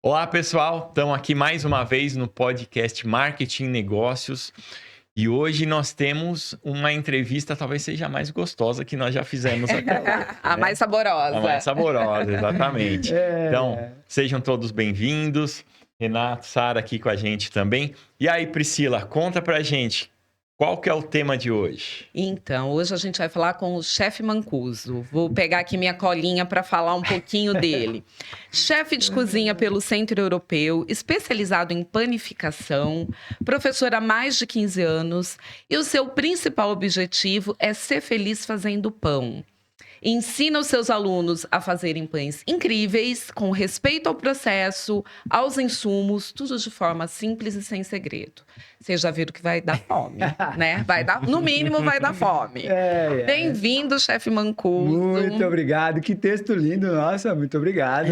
Olá, pessoal. Estamos aqui mais uma vez no podcast Marketing e Negócios. E hoje nós temos uma entrevista, talvez seja a mais gostosa que nós já fizemos até hoje. A mais saborosa. A mais saborosa, exatamente. Então, sejam todos bem-vindos. Renato, Sara aqui com a gente também. E aí, Priscila, conta pra gente. Qual que é o tema de hoje? Então, hoje a gente vai falar com o chefe Mancuso. Vou pegar aqui minha colinha para falar um pouquinho dele. Chefe de cozinha pelo Centro Europeu, especializado em panificação, professor há mais de 15 anos, e o seu principal objetivo é ser feliz fazendo pão. Ensina os seus alunos a fazerem pães incríveis, com respeito ao processo, aos insumos, tudo de forma simples e sem segredo. Vocês já viram que vai dar fome, né? Vai dar, no mínimo, vai dar fome. Bem-vindo, chefe Mancuso. Muito obrigado. Que texto lindo. Nossa, muito obrigado.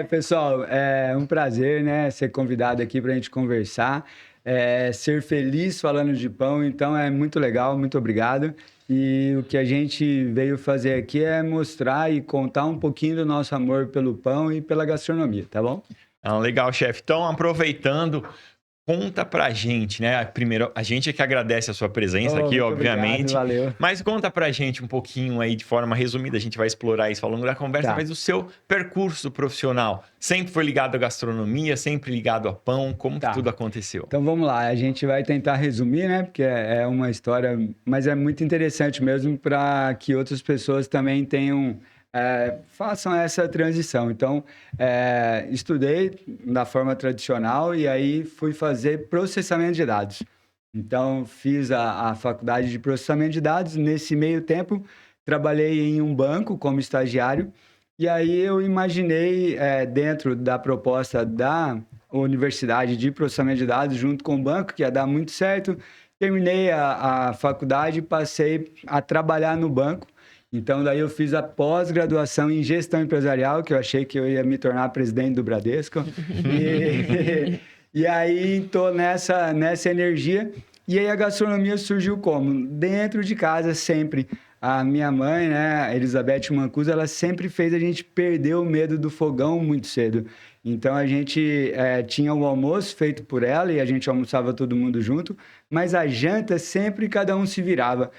Pessoal, é um prazer, né, ser convidado aqui para a gente conversar. Ser feliz falando de pão, então é muito legal. Muito obrigado. E o que a gente veio fazer aqui é mostrar e contar um pouquinho do nosso amor pelo pão e pela gastronomia, tá bom? Legal, chefe. Então, aproveitando, conta pra gente, né? Primeiro, a gente é que agradece a sua presença aqui, obviamente. Obrigado, valeu. Mas conta pra gente um pouquinho aí, de forma resumida, a gente vai explorar isso ao longo da conversa, Tá. mas o seu percurso profissional sempre foi ligado à gastronomia, sempre ligado a pão, como que tudo aconteceu? Então vamos lá, a gente vai tentar resumir, né? Porque é uma história, mas é muito interessante mesmo para que outras pessoas também façam essa transição. Então, estudei da forma tradicional e aí fui fazer processamento de dados. Então, fiz a faculdade de processamento de dados. Nesse meio tempo, trabalhei em um banco como estagiário. E aí eu imaginei, dentro da proposta da Universidade de Processamento de Dados, junto com o banco, que ia dar muito certo. Terminei a faculdade e passei a trabalhar no banco. Então, daí eu fiz a pós-graduação em gestão empresarial, que eu achei que eu ia me tornar presidente do Bradesco. E aí, estou nessa energia. E aí, a gastronomia surgiu como? Dentro de casa, sempre. A minha mãe, né, Elizabeth Mancuso, ela sempre fez a gente perder o medo do fogão muito cedo. Então, a gente tinha o almoço feito por ela e a gente almoçava todo mundo junto, mas a janta sempre cada um se virava.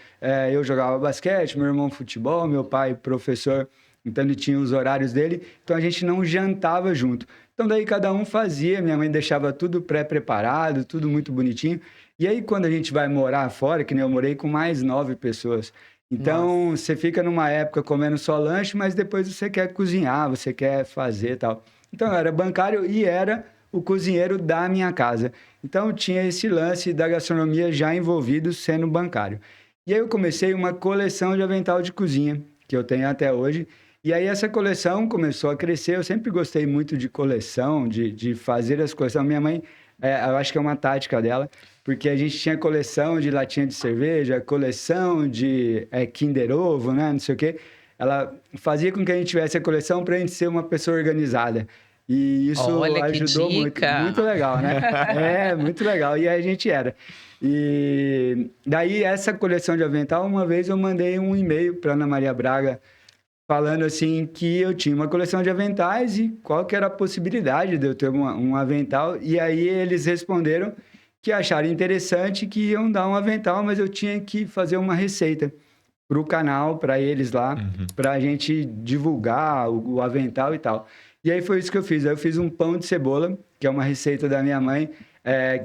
Eu jogava basquete, meu irmão futebol, meu pai professor, então ele tinha os horários dele, então a gente não jantava junto. Então, daí cada um fazia, minha mãe deixava tudo pré-preparado, tudo muito bonitinho. E aí, quando a gente vai morar fora, que nem eu morei com mais 9 pessoas, então, você fica numa época comendo só lanche, mas depois você quer cozinhar, você quer fazer e tal. Então, eu era bancário e era o cozinheiro da minha casa. Então, tinha esse lance da gastronomia já envolvido sendo bancário. E aí, eu comecei uma coleção de avental de cozinha, que eu tenho até hoje. E aí, essa coleção começou a crescer. Eu sempre gostei muito de coleção, de fazer as coleções. Minha mãe, eu acho que é uma tática dela, porque a gente tinha coleção de latinha de cerveja, coleção de Kinder Ovo, né? Não sei o quê. Ela fazia com que a gente tivesse a coleção para a gente ser uma pessoa organizada. E isso ajudou muito. Muito legal, né? Muito legal. E aí a gente era. E daí, essa coleção de avental, uma vez eu mandei um e-mail para Ana Maria Braga, falando assim que eu tinha uma coleção de aventais e qual que era a possibilidade de eu ter um avental. E aí eles responderam que acharam interessante, que iam dar um avental, mas eu tinha que fazer uma receita para o canal, para eles lá, para a gente divulgar o avental e tal. E aí foi isso que eu fiz. Aí eu fiz um pão de cebola, que é uma receita da minha mãe.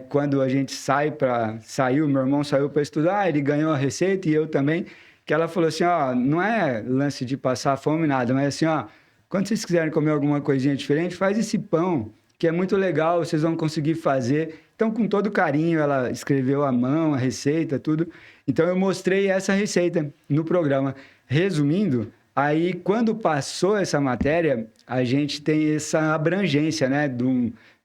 Quando a gente saiu, meu irmão saiu para estudar, ele ganhou a receita e eu também, que ela falou assim, ó, não é lance de passar fome nada, mas assim, ó, quando vocês quiserem comer alguma coisinha diferente, faz esse pão, que é muito legal, vocês vão conseguir fazer. Então, com todo carinho, ela escreveu à mão, a receita, tudo. Então, eu mostrei essa receita no programa. Resumindo, aí, quando passou essa matéria, a gente tem essa abrangência, né,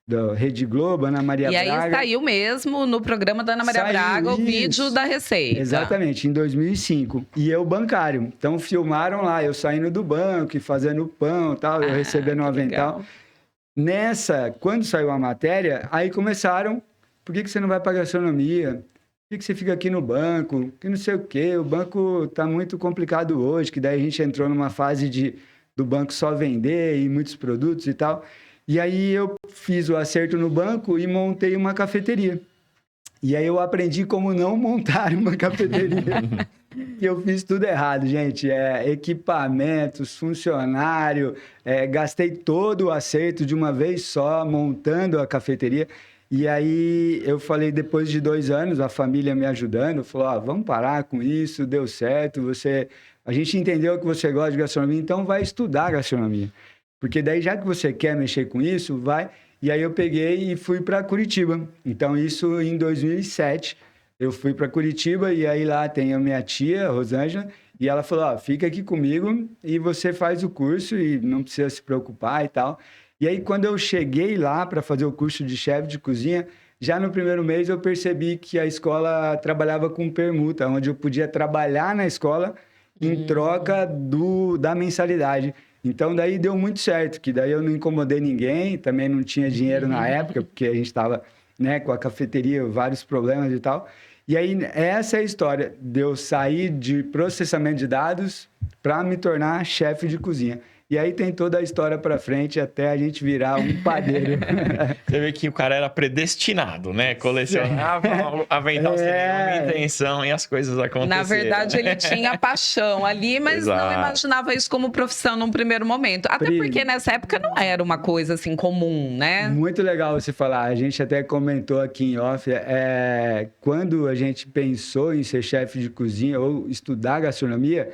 da Rede Globo, Ana Maria Braga. E aí saiu mesmo no programa da Ana Maria Braga o vídeo da receita. Exatamente, em 2005. E eu bancário. Então, filmaram lá, eu saindo do banco e fazendo pão e tal, eu recebendo um avental. Legal. Quando saiu a matéria, aí começaram, por que você não vai para a gastronomia? Por que você fica aqui no banco? Que não sei o quê, o banco está muito complicado hoje, que daí a gente entrou numa fase de do banco só vender e muitos produtos e tal. E aí eu fiz o acerto no banco e montei uma cafeteria. E aí eu aprendi como não montar uma cafeteria. E eu fiz tudo errado, gente. Equipamentos, funcionário, gastei todo o acerto de uma vez só, montando a cafeteria. E aí eu falei, depois de 2 anos, a família me ajudando, falou, vamos parar com isso, deu certo, a gente entendeu que você gosta de gastronomia, então vai estudar gastronomia. Porque daí, já que você quer mexer com isso, vai... E aí eu peguei e fui para Curitiba. Então, isso em 2007, eu fui para Curitiba e aí lá tem a minha tia, a Rosângela, e ela falou, fica aqui comigo e você faz o curso e não precisa se preocupar e tal. E aí, quando eu cheguei lá para fazer o curso de chefe de cozinha, já no primeiro mês eu percebi que a escola trabalhava com permuta, onde eu podia trabalhar na escola em troca da mensalidade. Então, daí deu muito certo, que daí eu não incomodei ninguém, também não tinha dinheiro na época, porque a gente estava, né, com a cafeteria, vários problemas e tal. E aí, essa é a história de eu sair de processamento de dados para me tornar chefe de cozinha. E aí tem toda a história para frente até a gente virar um padeiro. Você vê que o cara era predestinado, né? Colecionava avental sem nenhuma intenção e as coisas aconteceram. Na verdade, ele tinha paixão ali, mas não imaginava isso como profissão num primeiro momento. Até porque nessa época não era uma coisa assim comum, né? Muito legal você falar. A gente até comentou aqui em off, quando a gente pensou em ser chefe de cozinha ou estudar gastronomia,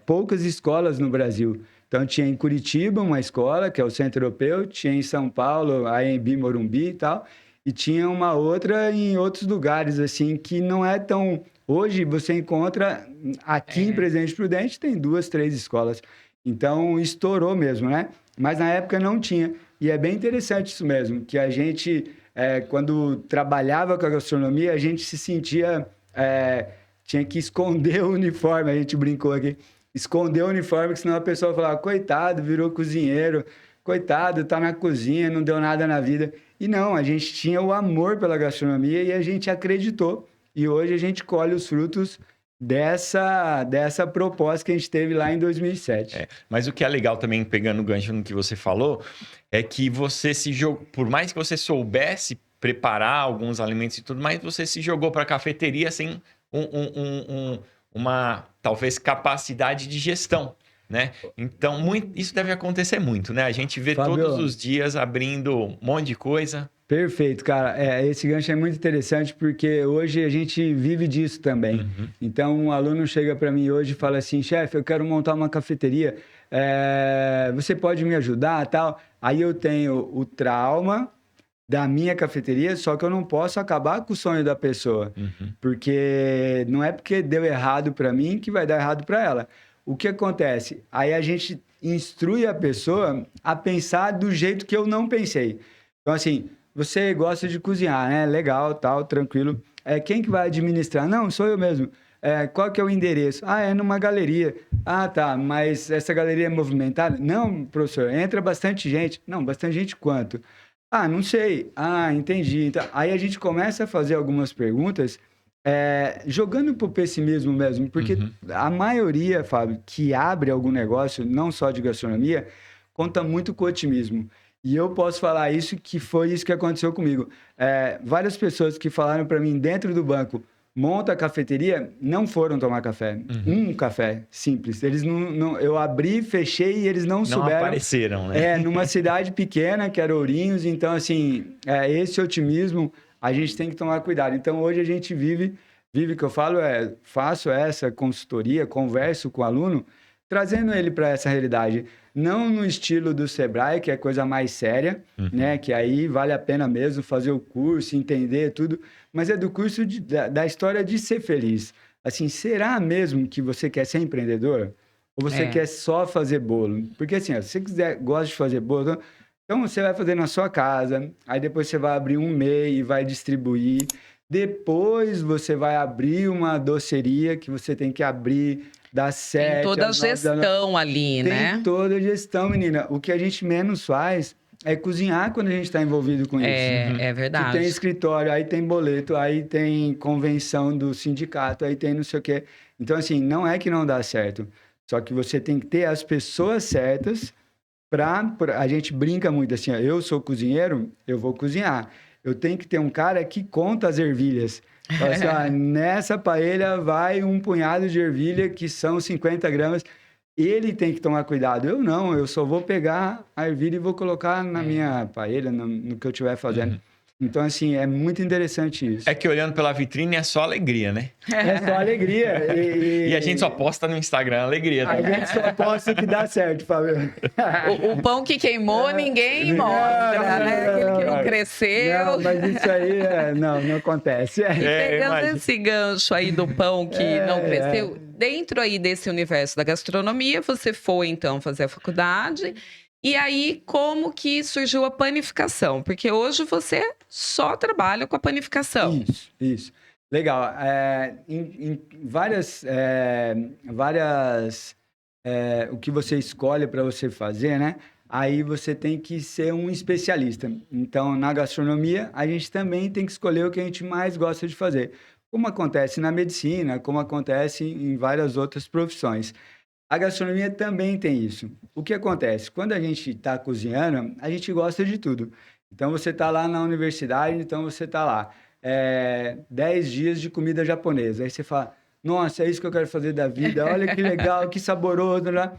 poucas escolas no Brasil. Então, tinha em Curitiba uma escola, que é o Centro Europeu, tinha em São Paulo, a AMB Morumbi e tal, e tinha uma outra em outros lugares, assim, que não é tão... Hoje, você encontra, aqui em Presidente Prudente, tem 2, 3 escolas. Então, estourou mesmo, né? Mas na época não tinha. E é bem interessante isso mesmo, que a gente, quando trabalhava com a gastronomia, a gente se sentia... tinha que esconder o uniforme, a gente brincou aqui. Esconder o uniforme, que senão a pessoa falava, coitado, virou cozinheiro, coitado, tá na cozinha, não deu nada na vida. E não, a gente tinha o amor pela gastronomia e a gente acreditou. E hoje a gente colhe os frutos dessa proposta que a gente teve lá em 2007. Mas o que é legal também, pegando o gancho no que você falou, é que você se jogou, por mais que você soubesse preparar alguns alimentos e tudo mais, você se jogou para a cafeteria sem uma, talvez, capacidade de gestão, né? Então, isso deve acontecer muito, né? A gente vê Fábio, todos os dias abrindo um monte de coisa. Perfeito, cara. Esse gancho é muito interessante porque hoje a gente vive disso também. Uhum. Então, um aluno chega para mim hoje e fala assim, chefe, eu quero montar uma cafeteria, você pode me ajudar, tal? Aí eu tenho o trauma da minha cafeteria, só que eu não posso acabar com o sonho da pessoa, porque não é porque deu errado para mim que vai dar errado para ela. O que acontece? Aí a gente instrui a pessoa a pensar do jeito que eu não pensei. Então, assim, você gosta de cozinhar, né? Legal, tal, tranquilo. Quem que vai administrar? Não, sou eu mesmo. Qual que é o endereço? É numa galeria. Tá, mas essa galeria é movimentada? Não, professor, entra bastante gente. Não, bastante gente quanto? Não sei. Entendi. Então, aí a gente começa a fazer algumas perguntas jogando pro pessimismo mesmo, porque a maioria, Fábio, que abre algum negócio, não só de gastronomia, conta muito com otimismo. E eu posso falar isso, que foi isso que aconteceu comigo. Várias pessoas que falaram para mim dentro do banco, monta a cafeteria, não foram tomar café. Um café, simples. Eles não, eu abri, fechei e eles não souberam. Não apareceram, né? Numa cidade pequena, que era Ourinhos. Então, assim, esse otimismo, a gente tem que tomar cuidado. Então, hoje a gente vive que eu falo, faço essa consultoria, converso com o aluno, trazendo ele para essa realidade. Não no estilo do Sebrae, que é coisa mais séria, né? Que aí vale a pena mesmo fazer o curso, entender tudo, mas é do curso da história de ser feliz. Assim, será mesmo que você quer ser empreendedor? Ou você quer só fazer bolo? Porque assim, se você gosta de fazer bolo, então você vai fazer na sua casa, aí depois você vai abrir um MEI e vai distribuir. Depois você vai abrir uma doceria que você tem que abrir das 7 Tem toda a gestão ali, né? Tem toda a gestão, menina. O que a gente menos faz é cozinhar quando a gente está envolvido com isso. É verdade. Que tem escritório, aí tem boleto, aí tem convenção do sindicato, aí tem não sei o quê. Então, assim, não é que não dá certo. Só que você tem que ter as pessoas certas a gente brinca muito assim, ó, eu sou cozinheiro, eu vou cozinhar. Eu tenho que ter um cara que conta as ervilhas. Fala assim, ó, nessa paella vai um punhado de ervilha, que são 50 gramas. Ele tem que tomar cuidado. Eu não, eu só vou pegar a ervilha e vou colocar na minha paella, no que eu estiver fazendo. Então, assim, é muito interessante isso. É que olhando pela vitrine é só alegria, né? É só alegria. E a gente só posta no Instagram alegria. A gente só posta o que dá certo, Fábio. O pão que queimou, ninguém mostra, né? Aquele que não cresceu. Não, mas isso aí não acontece. E pegando esse gancho aí do pão que não cresceu, dentro aí desse universo da gastronomia, você foi, então, fazer a faculdade. E aí, como que surgiu a panificação? Porque hoje você só trabalha com a panificação. Isso. Legal. Em várias o que você escolhe para você fazer, né? Aí você tem que ser um especialista. Então, na gastronomia, a gente também tem que escolher o que a gente mais gosta de fazer. Como acontece na medicina, como acontece em várias outras profissões. A gastronomia também tem isso. O que acontece? Quando a gente está cozinhando, a gente gosta de tudo. Então, você está lá na universidade, então você está lá. 10 dias de comida japonesa. Aí você fala, nossa, é isso que eu quero fazer da vida. Olha que legal, que saboroso. Né?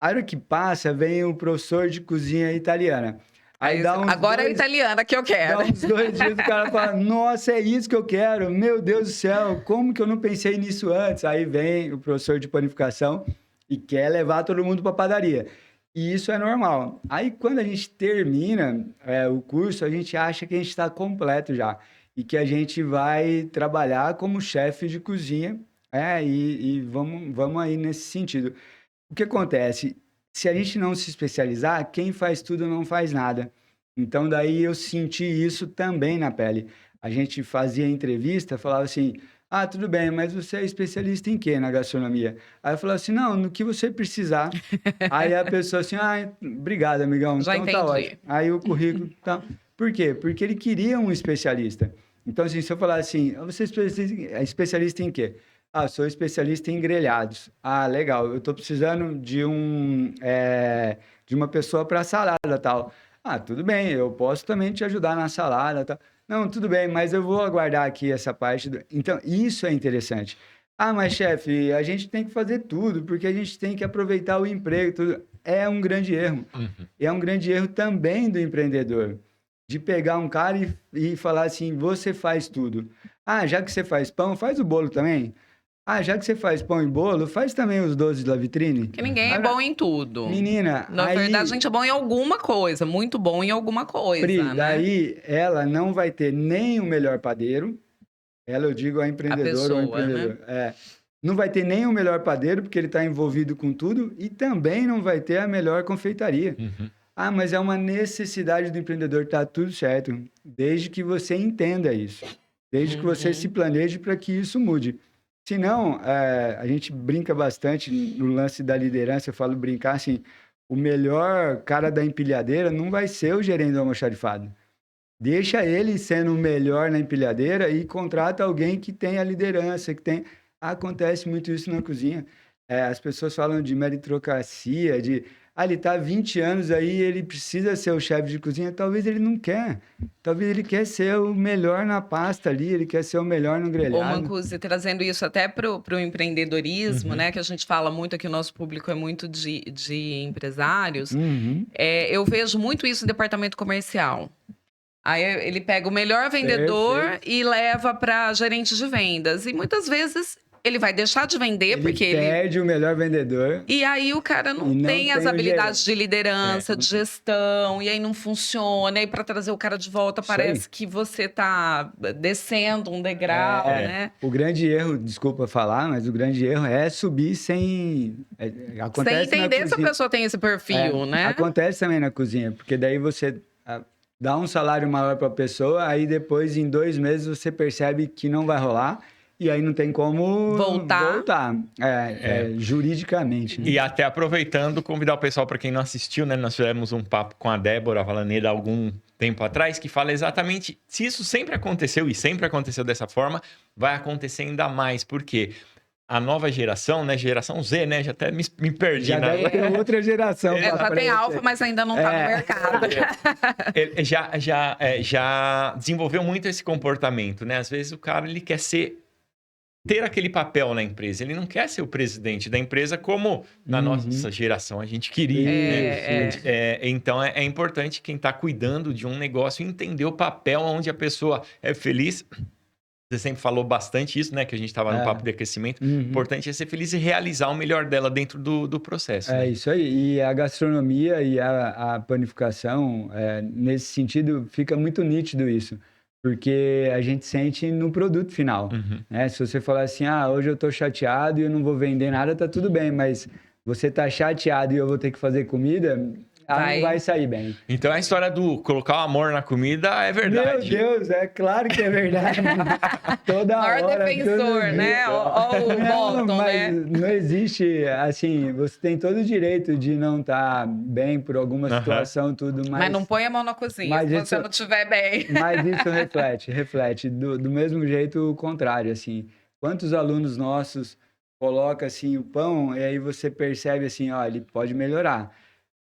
A hora que passa, vem o professor de cozinha italiana. Aí agora é italiana que eu quero. Dá uns 2 dias, o cara fala, nossa, é isso que eu quero. Meu Deus do céu, como que eu não pensei nisso antes? Aí vem o professor de panificação e quer levar todo mundo para a padaria. E isso é normal. Aí, quando a gente termina o curso, a gente acha que a gente está completo já. E que a gente vai trabalhar como chefe de cozinha. E vamos aí nesse sentido. O que acontece? Se a gente não se especializar, quem faz tudo não faz nada. Então, daí eu senti isso também na pele. A gente fazia entrevista, falava assim... Ah, tudo bem, mas você é especialista em quê na gastronomia? Aí eu falava assim, não, no que você precisar. Aí a pessoa assim, obrigado, amigão. Já então entendi. tá ótimo. Aí o currículo tá... Por quê? Porque ele queria um especialista. Então, assim, se eu falar assim, você é especialista em quê? Ah, sou especialista em grelhados. Ah, legal, eu tô precisando de uma pessoa para salada tal. Ah, tudo bem, eu posso também te ajudar na salada tal. Não, tudo bem, mas eu vou aguardar aqui essa parte. Então, isso é interessante. Ah, mas chefe, a gente tem que fazer tudo, porque a gente tem que aproveitar o emprego. Tudo. É um grande erro. E é um grande erro também do empreendedor, de pegar um cara e falar assim, você faz tudo. Ah, já que você faz pão, faz o bolo também. Ah, já que você faz pão e bolo, faz também os doces da vitrine. Porque ninguém é bom em tudo. Menina, na verdade, a gente é bom em alguma coisa, muito bom em alguma coisa, Pri, né? daí ela não vai ter nem o melhor padeiro, eu digo a empreendedora ou o empreendedor. Né? Não vai ter nem o melhor padeiro, porque ele está envolvido com tudo, e também não vai ter a melhor confeitaria. Ah, mas é uma necessidade do empreendedor, tá tudo certo, desde que você entenda isso, desde que você se planeje para que isso mude. Senão, a gente brinca bastante no lance da liderança, eu falo brincar assim, o melhor cara da empilhadeira não vai ser o gerente do almoxarifado. Deixa ele sendo o melhor na empilhadeira e contrata alguém que tenha a liderança, que tem... Acontece muito isso na cozinha. As pessoas falam de meritocracia, ele está há 20 anos aí, ele precisa ser o chefe de cozinha. Talvez ele não quer. Talvez ele quer ser o melhor na pasta ali, ele quer ser o melhor no grelhado. Ô, Mancusi, trazendo isso até para o empreendedorismo, né? Que a gente fala muito aqui, o nosso público é muito de empresários. Eu vejo muito isso no departamento comercial. Aí ele pega o melhor vendedor e leva para gerente de vendas. E muitas vezes... Ele vai deixar de vender porque ele perde o melhor vendedor. E aí o cara não tem as habilidades de liderança, de gestão, e aí não funciona. E aí para trazer o cara de volta parece que você tá descendo um degrau, né? O grande erro, desculpa falar, mas o grande erro é subir sem entender se a pessoa tem esse perfil, né? Acontece também na cozinha, porque daí você dá um salário maior para a pessoa, aí depois em 2 meses você percebe que não vai rolar. E aí não tem como voltar. Juridicamente. Né? E até aproveitando, convidar o pessoal, para quem não assistiu, né? Nós fizemos um papo com a Débora Valaneda há algum tempo atrás, que fala exatamente, se isso sempre aconteceu e sempre aconteceu dessa forma, vai acontecer ainda mais. Por quê? a nova geração, né? Geração Z, né? Já até me perdi. Já deve ter outra geração. Já tem alfa, mas ainda não está no mercado. Ele já desenvolveu muito esse comportamento, né? Às vezes o cara ele quer ter aquele papel na empresa. Ele não quer ser o presidente da empresa como na nossa geração a gente queria. Então é importante quem está cuidando de um negócio entender o papel onde a pessoa é feliz. Você sempre falou bastante isso, né? Que a gente estava no papo de aquecimento. Importante é ser feliz e realizar o melhor dela dentro do processo. É né? isso aí. E a gastronomia e a panificação, nesse sentido, fica muito nítido isso. Porque a gente sente no produto final. Né? Se você falar assim, hoje eu estou chateado e eu não vou vender nada, tá tudo bem. Mas você tá chateado e eu vou ter que fazer comida... não vai sair bem. Então a história do colocar o amor na comida é verdade. Meu Deus, é claro que é verdade. Toda hora. Maior defensor, né? O Boston, né? Não existe, assim, você tem todo o direito de não estar bem por alguma situação, tudo, mas não põe a mão na cozinha se você não estiver bem. Mas isso reflete. Do mesmo jeito, o contrário, assim. Quantos alunos nossos colocam, assim, o pão e aí você percebe, assim, ele pode melhorar.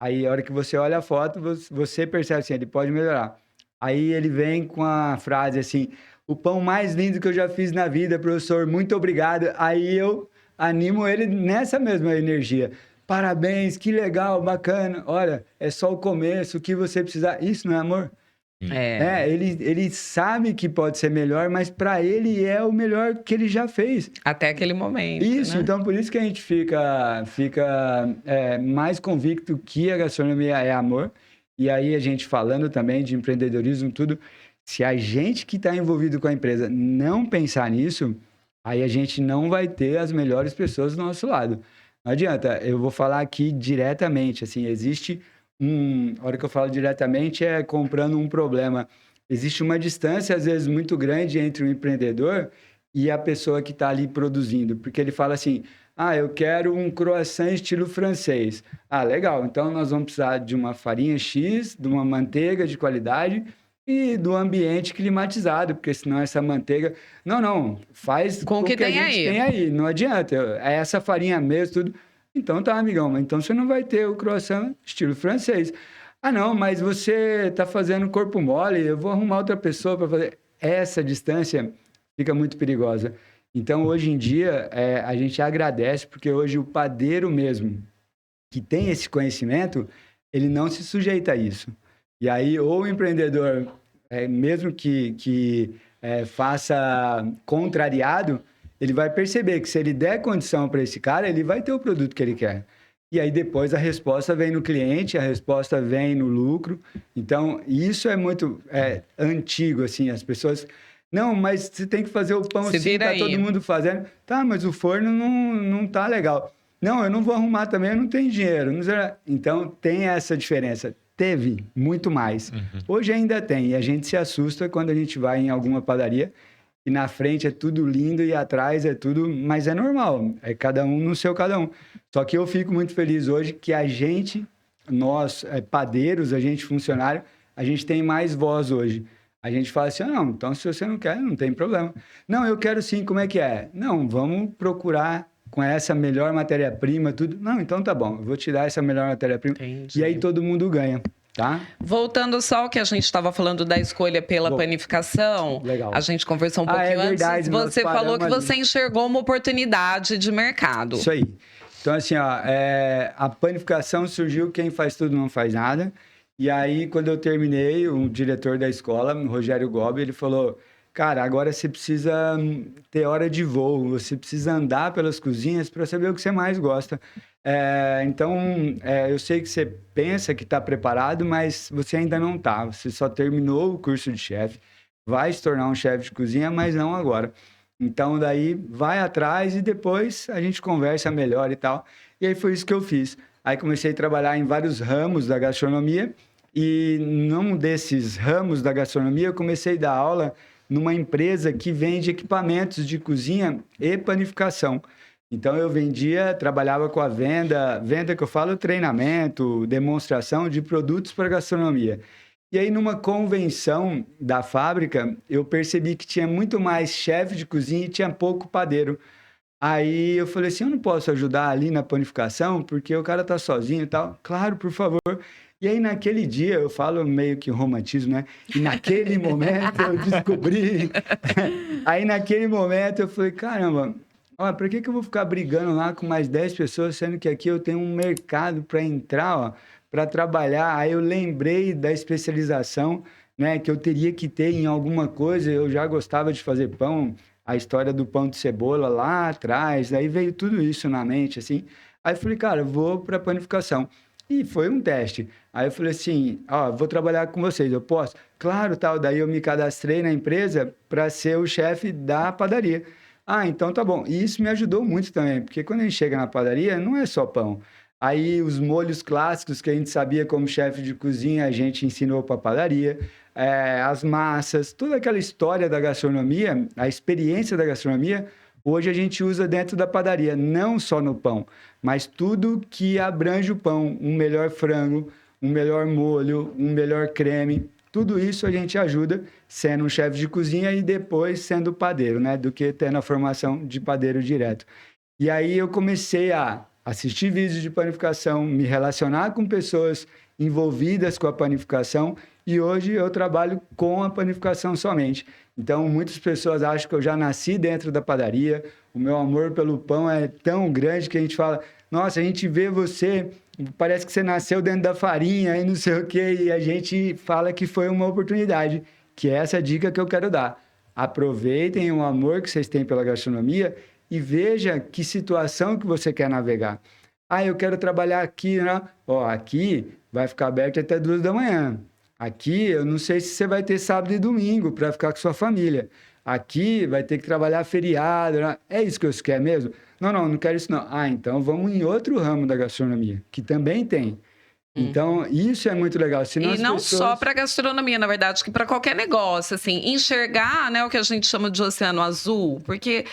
Aí, a hora que você olha a foto, você percebe assim, ele pode melhorar. Aí ele vem com a frase assim, o pão mais lindo que eu já fiz na vida, professor, muito obrigado. Aí eu animo ele nessa mesma energia. Parabéns, que legal, bacana. Olha, é só o começo, o que você precisar. Isso não é amor? Ele sabe que pode ser melhor, mas para ele é o melhor que ele já fez. Até aquele momento. Isso, né? Então por isso que a gente fica mais convicto que a gastronomia é amor. E aí a gente falando também de empreendedorismo, tudo. Se a gente que está envolvido com a empresa não pensar nisso, aí a gente não vai ter as melhores pessoas do nosso lado. Não adianta, eu vou falar aqui diretamente, assim, existe... a hora que eu falo diretamente é comprando um problema. Existe uma distância, às vezes, muito grande entre o empreendedor e a pessoa que está ali produzindo. Porque ele fala assim, eu quero um croissant estilo francês. Legal, então nós vamos precisar de uma farinha X, de uma manteiga de qualidade e do ambiente climatizado, porque senão essa manteiga... Não, faz com o que a gente tem aí. Não adianta, é essa farinha mesmo, tudo... Então tá, amigão, mas então você não vai ter o croissant estilo francês. Não, mas você está fazendo corpo mole, eu vou arrumar outra pessoa para fazer. Essa distância fica muito perigosa. Então, hoje em dia, a gente agradece, porque hoje o padeiro mesmo, que tem esse conhecimento, ele não se sujeita a isso. E aí, ou o empreendedor, mesmo que faça contrariado, ele vai perceber que se ele der condição para esse cara, ele vai ter o produto que ele quer. E aí depois a resposta vem no cliente, a resposta vem no lucro. Então, isso é muito antigo, assim, as pessoas... Não, mas você tem que fazer o pão assim, tá todo mundo fazendo. Tá, mas o forno não tá legal. Não, eu não vou arrumar também, eu não tenho dinheiro. Então, tem essa diferença. Teve muito mais. Hoje ainda tem, e a gente se assusta quando a gente vai em alguma padaria e na frente é tudo lindo e atrás é tudo... Mas é normal, é cada um no seu cada um. Só que eu fico muito feliz hoje que a gente, nós, padeiros, a gente funcionário, a gente tem mais voz hoje. A gente fala assim, não, então se você não quer, não tem problema. Não, eu quero sim, como é que é? Não, vamos procurar com essa melhor matéria-prima, tudo. Não, então tá bom, eu vou te dar essa melhor matéria-prima. E aí todo mundo ganha. Tá? Voltando só ao que a gente estava falando da escolha pela panificação, legal. A gente conversou um pouquinho antes. Verdade, você falou que você enxergou uma oportunidade de mercado. Isso aí. Então, assim, a panificação surgiu, quem faz tudo não faz nada. E aí, quando eu terminei, o diretor da escola, o Rogério Gobi, ele falou, cara, agora você precisa ter hora de voo, você precisa andar pelas cozinhas para saber o que você mais gosta. Então, eu sei que você pensa que está preparado, mas você ainda não está. Você só terminou o curso de chefe, vai se tornar um chefe de cozinha, mas não agora. Então, daí, vai atrás e depois a gente conversa melhor e tal. E aí foi isso que eu fiz. Aí comecei a trabalhar em vários ramos da gastronomia e num desses ramos da gastronomia eu comecei a dar aula numa empresa que vende equipamentos de cozinha e panificação. Então, eu trabalhava com a venda que eu falo, treinamento, demonstração de produtos para gastronomia. E aí, numa convenção da fábrica, eu percebi que tinha muito mais chefe de cozinha e tinha pouco padeiro. Aí eu falei assim, eu não posso ajudar ali na panificação, porque o cara tá sozinho e tal. Claro, por favor. E aí naquele dia, eu falo meio que romantismo, né? E naquele momento eu descobri. Aí naquele momento eu falei, caramba, ó, pra que eu vou ficar brigando lá com mais 10 pessoas, sendo que aqui eu tenho um mercado para entrar, ó, para trabalhar. Aí eu lembrei da especialização, né, que eu teria que ter em alguma coisa. Eu já gostava de fazer pão, a história do pão de cebola lá atrás, aí veio tudo isso na mente, assim. Aí eu falei, cara, eu vou para panificação. E foi um teste. Aí eu falei assim, ó, vou trabalhar com vocês, eu posso? Claro, tal. Daí eu me cadastrei na empresa para ser o chefe da padaria. Ah, então tá bom. E isso me ajudou muito também, porque quando a gente chega na padaria, não é só pão. Aí os molhos clássicos que a gente sabia como chefe de cozinha, a gente ensinou para a padaria. As massas, toda aquela história da gastronomia, a experiência da gastronomia, hoje a gente usa dentro da padaria, não só no pão, mas tudo que abrange o pão, um melhor frango, um melhor molho, um melhor creme, tudo isso a gente ajuda sendo um chefe de cozinha e depois sendo padeiro, né? Do que tendo a formação de padeiro direto. E aí eu comecei a assistir vídeos de panificação, me relacionar com pessoas envolvidas com a panificação e hoje eu trabalho com a panificação somente. Então, muitas pessoas acham que eu já nasci dentro da padaria, o meu amor pelo pão é tão grande que a gente fala, nossa, a gente vê você, parece que você nasceu dentro da farinha e não sei o quê, e a gente fala que foi uma oportunidade, que é essa dica que eu quero dar. Aproveitem o amor que vocês têm pela gastronomia e veja que situação que você quer navegar. Ah, eu quero trabalhar aqui, né? Ó, aqui vai ficar aberto até 2 da manhã. Aqui, eu não sei se você vai ter sábado e domingo para ficar com sua família. Aqui, vai ter que trabalhar feriado, né? É isso que você quer mesmo? Não, não quero isso não. Ah, então vamos em outro ramo da gastronomia, que também tem. Então, isso é muito legal. Senão E não pessoas... só para gastronomia, na verdade, que para qualquer negócio, assim, enxergar, né, o que a gente chama de oceano azul, porque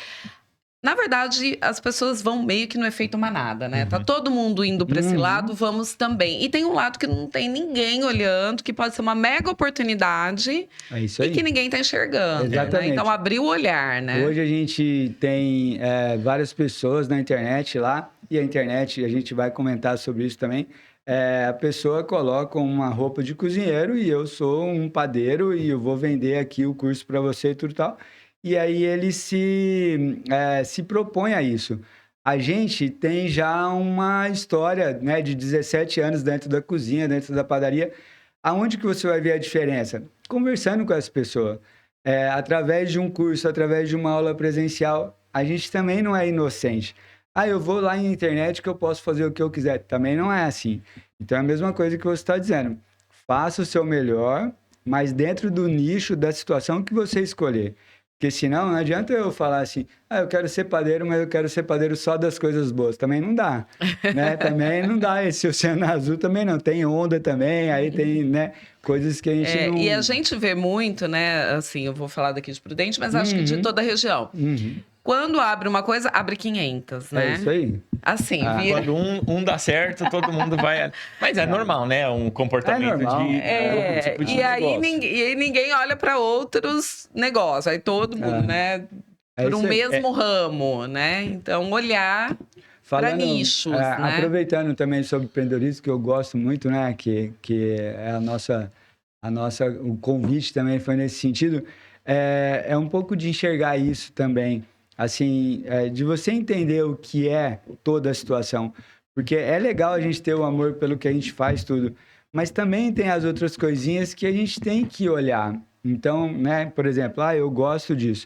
na verdade, as pessoas vão meio que no efeito manada, né? Tá todo mundo indo para esse lado, vamos também. E tem um lado que não tem ninguém olhando, que pode ser uma mega oportunidade É isso aí. e que ninguém tá enxergando. Exatamente. Né? Então, abrir o olhar, né? Hoje a gente tem várias pessoas na internet lá, e a internet, a gente vai comentar sobre isso também. A pessoa coloca uma roupa de cozinheiro e eu sou um padeiro e eu vou vender aqui o curso para você e tudo tal. E aí ele se propõe a isso. A gente tem já uma história, né, de 17 anos dentro da cozinha, dentro da padaria. Aonde que você vai ver a diferença? Conversando com essa pessoa. Através de um curso, através de uma aula presencial, a gente também não é inocente. Ah, eu vou lá na internet que eu posso fazer o que eu quiser. Também não é assim. Então é a mesma coisa que você está dizendo. Faça o seu melhor, mas dentro do nicho, da situação que você escolher. Porque senão não adianta eu falar assim, eu quero ser padeiro, mas eu quero ser padeiro só das coisas boas. Também não dá, né? Também não dá. Esse oceano azul também não. Tem onda também, aí tem, né, coisas que a gente não... E a gente vê muito, né, assim, eu vou falar daqui de Prudente, mas acho que de toda a região. Quando abre uma coisa, abre 500, né? É isso aí. Assim, vira... Quando um dá certo, todo mundo vai... Mas é normal, né? Um comportamento normal. de tipo de e aí negócio. ninguém olha para outros negócios. Aí todo mundo, né? Por um isso aí. mesmo ramo, né? Então, olhar para nichos, né? Aproveitando também sobre empreendedorismo, que eu gosto muito, né? Que é o convite também foi nesse sentido. É um pouco de enxergar isso também. Assim, de você entender o que é toda a situação. Porque é legal a gente ter o amor pelo que a gente faz tudo, mas também tem as outras coisinhas que a gente tem que olhar. Então, né, por exemplo, eu gosto disso.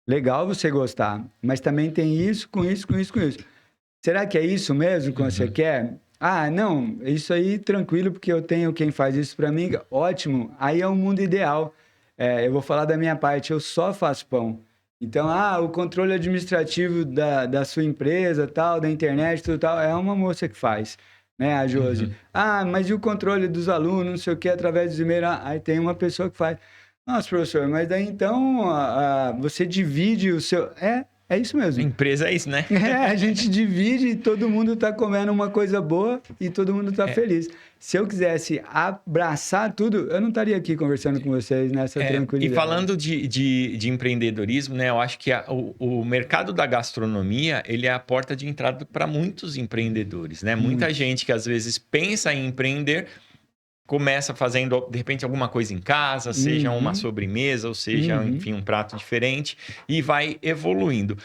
Legal você gostar, mas também tem isso, com isso, com isso, com isso. Será que é isso mesmo que você quer? Ah, não, isso aí tranquilo, porque eu tenho quem faz isso para mim, ótimo. Aí é o mundo ideal. Eu vou falar da minha parte, eu só faço pão. Então, o controle administrativo da sua empresa, tal, da internet, tudo tal, é uma moça que faz, né, a Josi. Mas e o controle dos alunos, não sei o que, através dos e-mails? Aí tem uma pessoa que faz. Nossa, professor, mas daí então você divide o seu... É isso A mesmo. empresa é isso, né? A gente divide e todo mundo está comendo uma coisa boa e todo mundo está feliz. Se eu quisesse abraçar tudo, eu não estaria aqui conversando com vocês nessa tranquilidade. E falando de empreendedorismo, né? Eu acho que o mercado da gastronomia, ele é a porta de entrada para muitos empreendedores, né? Muita gente que às vezes pensa em empreender, começa fazendo, de repente, alguma coisa em casa, seja uma sobremesa, ou seja, enfim, um prato diferente, e vai evoluindo.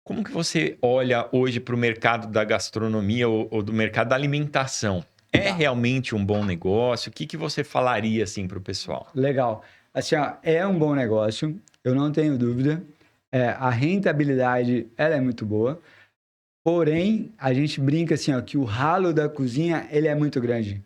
Como que você olha hoje para o mercado da gastronomia ou do mercado da alimentação? É realmente um bom negócio? O que você falaria assim para o pessoal? Legal. Assim, ó, é um bom negócio, eu não tenho dúvida. A rentabilidade, ela é muito boa. Porém, a gente brinca assim, ó, que o ralo da cozinha, ele é muito grande.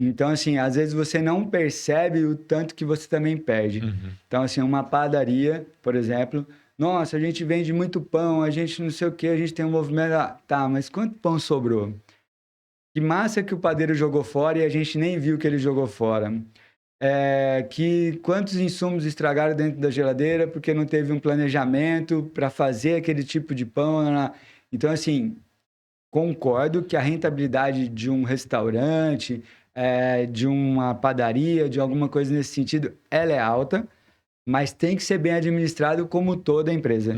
Então, assim, às vezes você não percebe o tanto que você também perde. Então, assim, uma padaria, por exemplo, nossa, a gente vende muito pão, a gente não sei o quê, a gente tem um movimento... Tá, mas quanto pão sobrou? Que massa que o padeiro jogou fora e a gente nem viu que ele jogou fora. Que quantos insumos estragaram dentro da geladeira porque não teve um planejamento para fazer aquele tipo de pão. Então, assim, concordo que a rentabilidade de um restaurante, de uma padaria, de alguma coisa nesse sentido, ela é alta, mas tem que ser bem administrado como toda empresa.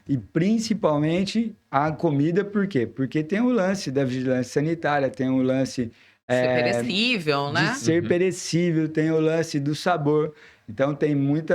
E principalmente a comida, por quê? Porque tem o lance da vigilância sanitária, tem o lance... Ser perecível, né? De ser perecível, tem o lance do sabor. Então, tem muito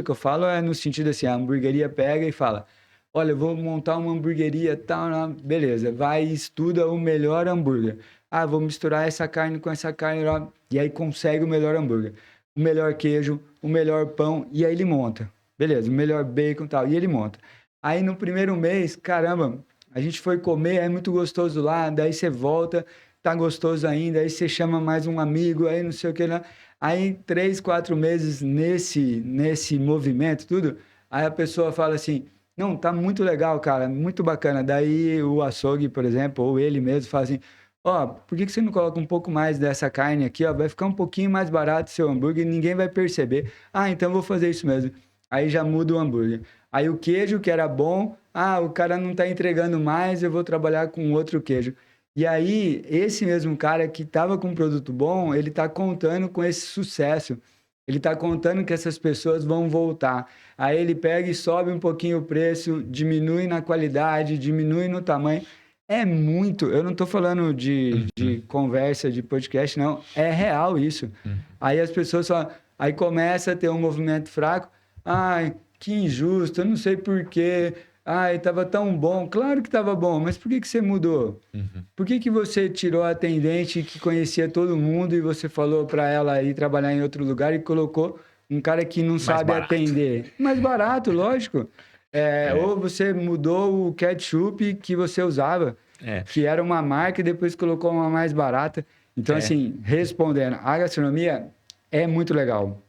que eu falo no sentido assim, a hamburgueria pega e fala, olha, eu vou montar uma hamburgueria, tal, beleza, vai e estuda o melhor hambúrguer. Ah, vou misturar essa carne com essa carne, e aí consegue o melhor hambúrguer. O melhor queijo, o melhor pão, e aí ele monta. Beleza, o melhor bacon e tal, e ele monta. Aí, no primeiro mês, caramba, a gente foi comer, é muito gostoso lá, daí você volta... tá gostoso ainda, aí você chama mais um amigo, aí não sei o que lá. Aí, 3, 4 meses nesse movimento, tudo, aí a pessoa fala assim, não, tá muito legal, cara, muito bacana. Daí o açougue, por exemplo, ou ele mesmo fala assim, ó, por que você não coloca um pouco mais dessa carne aqui, ó? Vai ficar um pouquinho mais barato o seu hambúrguer e ninguém vai perceber. Ah, então eu vou fazer isso mesmo. Aí já muda o hambúrguer. Aí o queijo, que era bom, o cara não tá entregando mais, eu vou trabalhar com outro queijo. E aí, esse mesmo cara que estava com um produto bom, ele está contando com esse sucesso. Ele está contando que essas pessoas vão voltar. Aí ele pega e sobe um pouquinho o preço, diminui na qualidade, diminui no tamanho. É muito... Eu não estou falando de conversa, de podcast, não. É real isso. Aí as pessoas falam... Aí começa a ter um movimento fraco. Ai, que injusto, eu não sei por quê. Ai, estava tão bom. Claro que estava bom, mas por que você mudou? Por que você tirou a atendente que conhecia todo mundo e você falou para ela ir trabalhar em outro lugar e colocou um cara que não sabe atender? Mais barato, lógico. Ou você mudou o ketchup que você usava, que era uma marca e depois colocou uma mais barata. Então, assim, respondendo, a gastronomia é muito legal,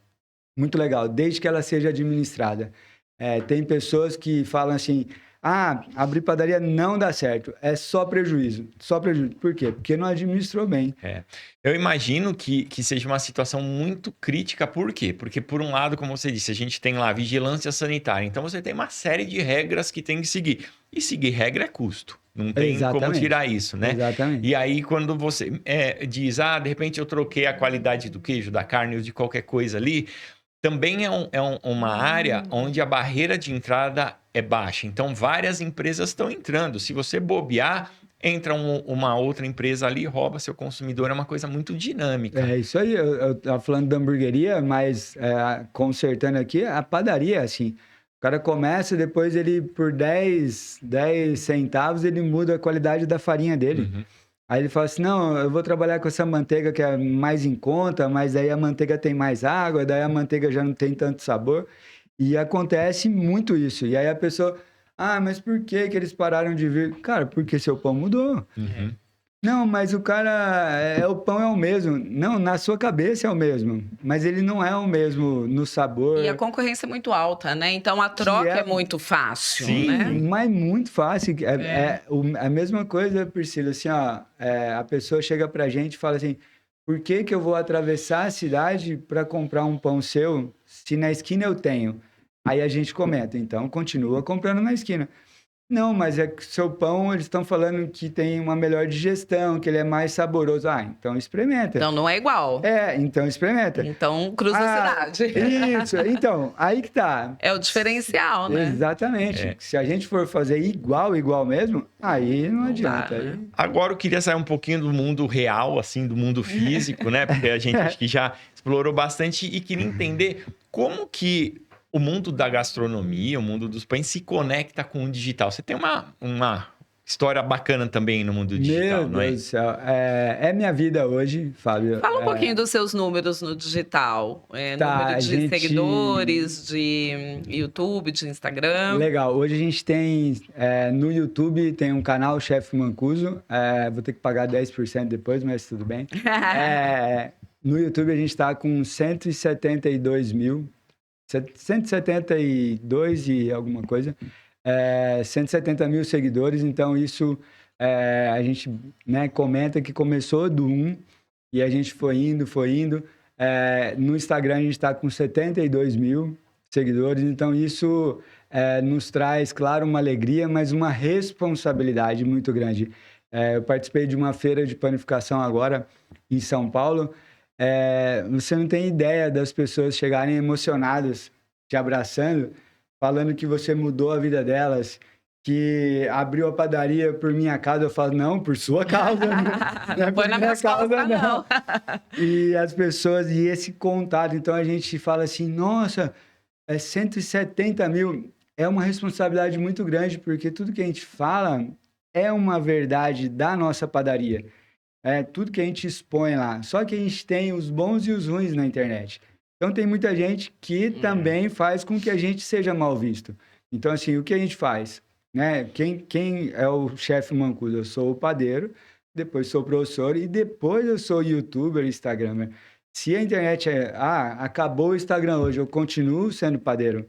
desde que ela seja administrada. Tem pessoas que falam assim, abrir padaria não dá certo, é só prejuízo. Por quê? Porque não administrou bem. Eu imagino que seja uma situação muito crítica, por quê? Porque, por um lado, como você disse, a gente tem lá vigilância sanitária, então você tem uma série de regras que tem que seguir. E seguir regra é custo. Não tem como tirar isso, né? Exatamente. E aí, quando você diz, de repente eu troquei a qualidade do queijo, da carne ou de qualquer coisa ali, também é uma área onde a barreira de entrada é baixa. Então, várias empresas estão entrando. Se você bobear, entra uma outra empresa ali e rouba seu consumidor. É uma coisa muito dinâmica. É isso aí. Eu estava falando da hamburgueria, mas consertando aqui, a padaria, assim... O cara começa, depois ele, por 10 centavos, ele muda a qualidade da farinha dele. Aí ele fala assim, não, eu vou trabalhar com essa manteiga que é mais em conta, mas daí a manteiga tem mais água, daí a manteiga já não tem tanto sabor. E acontece muito isso. E aí a pessoa, mas por que eles pararam de vir? Cara, porque seu pão mudou. Não, mas o cara, o pão é o mesmo. Não, na sua cabeça é o mesmo, mas ele não é o mesmo no sabor. E a concorrência é muito alta, né? Então, a troca é muito fácil, né? Mas muito fácil. A mesma coisa, Priscila, assim, a pessoa chega pra gente e fala assim, por que eu vou atravessar a cidade para comprar um pão seu se na esquina eu tenho? Aí a gente comenta, então continua comprando na esquina. Não, mas é que seu pão, eles estão falando que tem uma melhor digestão, que ele é mais saboroso. Ah, então experimenta. Então não é igual. Então experimenta. Então cruza a cidade. Isso, então, aí que tá. É o diferencial, né? Exatamente. Se a gente for fazer igual mesmo, aí não adianta. dá, né? Agora eu queria sair um pouquinho do mundo real, assim, do mundo físico, né? Porque a gente acho que já explorou bastante e queria entender como que o mundo da gastronomia, o mundo dos pães se conecta com o digital. Você tem uma história bacana também no mundo digital, não é? Meu Deus do céu. É minha vida hoje, Fábio. Fala um pouquinho dos seus números no digital. Número de seguidores, de YouTube, de Instagram. Legal. Hoje a gente tem, no YouTube, tem um canal, Chef Mancuso. Vou ter que pagar 10% depois, mas tudo bem. No YouTube a gente está com 172 mil. 172 e alguma coisa. 170 mil seguidores, então isso a gente, né, comenta que começou do 1 e a gente foi indo. No Instagram a gente está com 72 mil seguidores, então isso nos traz, claro, uma alegria, mas uma responsabilidade muito grande. Eu participei de uma feira de panificação agora em São Paulo. Você não tem ideia das pessoas chegarem emocionadas, te abraçando, falando que você mudou a vida delas, que abriu a padaria por minha causa. Eu falo, não, por sua causa. Não é por minha causa, não. E as pessoas, e esse contato. Então a gente fala assim, nossa, 170 mil. É uma responsabilidade muito grande, porque tudo que a gente fala é uma verdade da nossa padaria. Tudo que a gente expõe lá. Só que a gente tem os bons e os ruins na internet. Então, tem muita gente que também faz com que a gente seja mal visto. Então, assim, o que a gente faz? Né? Quem é o chefe Mancuso? Eu sou o padeiro, depois sou professor e depois eu sou youtuber, instagramer. Se a internet acabou o Instagram hoje, eu continuo sendo padeiro.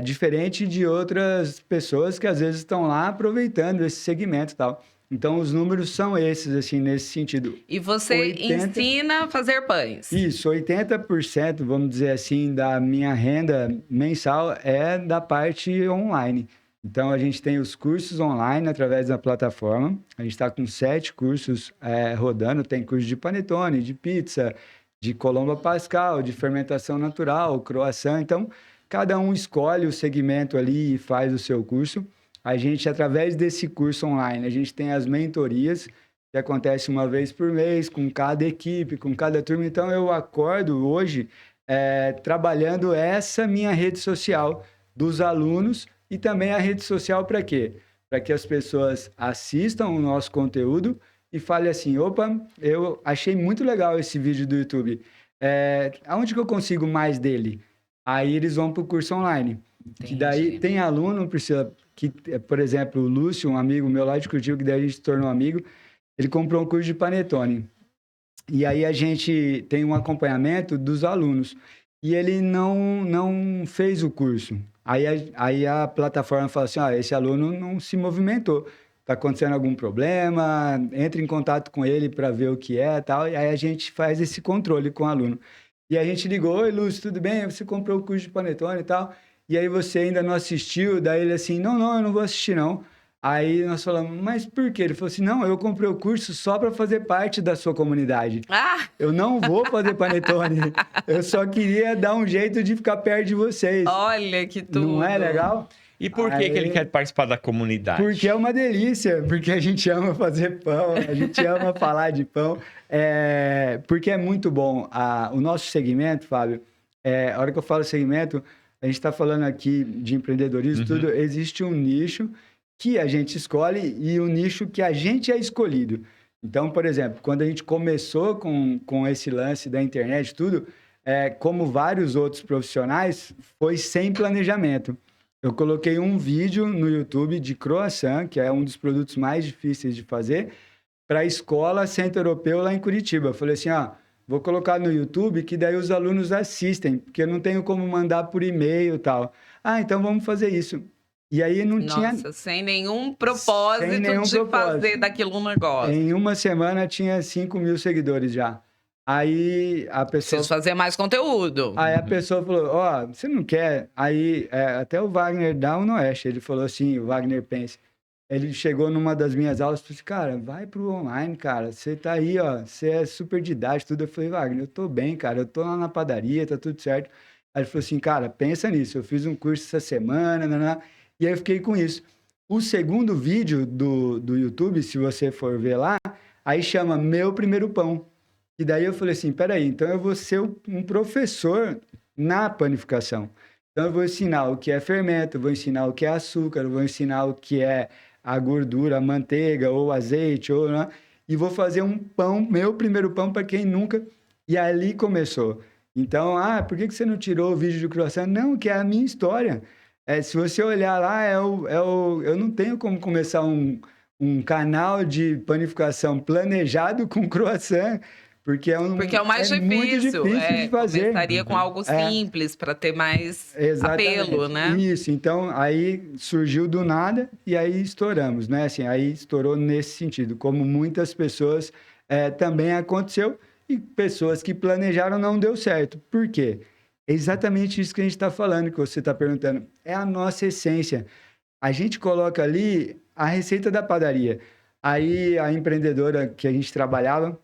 Diferente de outras pessoas que às vezes estão lá aproveitando esse segmento e tal. Então, os números são esses, assim, nesse sentido. E você ensina a fazer pães? Isso, 80%, vamos dizer assim, da minha renda mensal é da parte online. Então, a gente tem os cursos online através da plataforma. A gente está com 7 cursos rodando. Tem curso de panetone, de pizza, de colomba pascal, de fermentação natural, croissant. Então, cada um escolhe o segmento ali e faz o seu curso. A gente, através desse curso online, a gente tem as mentorias, que acontece uma vez por mês, com cada equipe, com cada turma. Então, eu acordo hoje trabalhando essa minha rede social dos alunos e também a rede social para quê? Para que as pessoas assistam o nosso conteúdo e falem assim, opa, eu achei muito legal esse vídeo do YouTube. Aonde que eu consigo mais dele? Aí eles vão para o curso online. Que daí tem aluno, Priscila, que, por exemplo, o Lúcio, um amigo meu lá de Curitiba, que daí a gente se tornou amigo, ele comprou um curso de panetone. E aí a gente tem um acompanhamento dos alunos. E ele não fez o curso. Aí a plataforma fala assim, esse aluno não se movimentou. Está acontecendo algum problema, entre em contato com ele para ver o que é e tal. E aí a gente faz esse controle com o aluno. E a gente ligou, oi, Lúcio, tudo bem? Você comprou o curso de panetone e tal. E aí você ainda não assistiu? Daí ele assim, não, eu não vou assistir não. Aí nós falamos, mas por quê? Ele falou assim, não, eu comprei o curso só para fazer parte da sua comunidade. Eu não vou fazer panetone. Eu só queria dar um jeito de ficar perto de vocês. Olha que tudo. Não é legal? E por que ele quer participar da comunidade? Porque é uma delícia, porque a gente ama fazer pão, a gente ama falar de pão. Porque é muito bom. O nosso segmento, Fábio, a hora que eu falo segmento, a gente está falando aqui de empreendedorismo, tudo, existe um nicho que a gente escolhe e um nicho que a gente é escolhido. Então, por exemplo, quando a gente começou com esse lance da internet, tudo, como vários outros profissionais, foi sem planejamento. Eu coloquei um vídeo no YouTube de croissant, que é um dos produtos mais difíceis de fazer, para a Escola Centro-Europeu lá em Curitiba. Eu falei assim, vou colocar no YouTube que daí os alunos assistem, porque eu não tenho como mandar por e-mail e tal. Então vamos fazer isso. E aí não tinha... Nossa, sem nenhum propósito fazer daquilo um negócio. Em uma semana tinha 5 mil seguidores já. Aí a pessoa... Preciso fazer mais conteúdo. Aí a pessoa falou, ó, você não quer? Aí até o Wagner da Unoeste, ele falou assim, o Wagner Pence, ele chegou numa das minhas aulas e falou assim, cara, vai pro online, cara, você tá aí, ó, você é super didático, tudo. Eu falei, Wagner, eu tô bem, cara, eu tô lá na padaria, tá tudo certo. Aí ele falou assim, cara, pensa nisso, eu fiz um curso essa semana, e aí eu fiquei com isso. O segundo vídeo do YouTube, se você for ver lá, aí chama Meu Primeiro Pão. E daí eu falei assim, peraí, então eu vou ser um professor na panificação. Então eu vou ensinar o que é fermento, eu vou ensinar o que é açúcar, eu vou ensinar o que é a gordura, a manteiga ou azeite, né? E vou fazer um pão, meu primeiro pão para quem nunca... E ali começou. Então, por que você não tirou o vídeo de croissant? Não, que é a minha história. Se você olhar lá, eu não tenho como começar um canal de panificação planejado com croissant, porque é o mais difícil. Muito difícil de fazer. Começaria com algo simples para ter mais apelo, né? Isso. Então, aí surgiu do nada e aí estouramos, né? Assim, aí estourou nesse sentido, como muitas pessoas também aconteceu e pessoas que planejaram não deu certo. Por quê? É exatamente isso que a gente está falando, que você está perguntando. É a nossa essência. A gente coloca ali a receita da padaria. Aí a empreendedora que a gente trabalhava,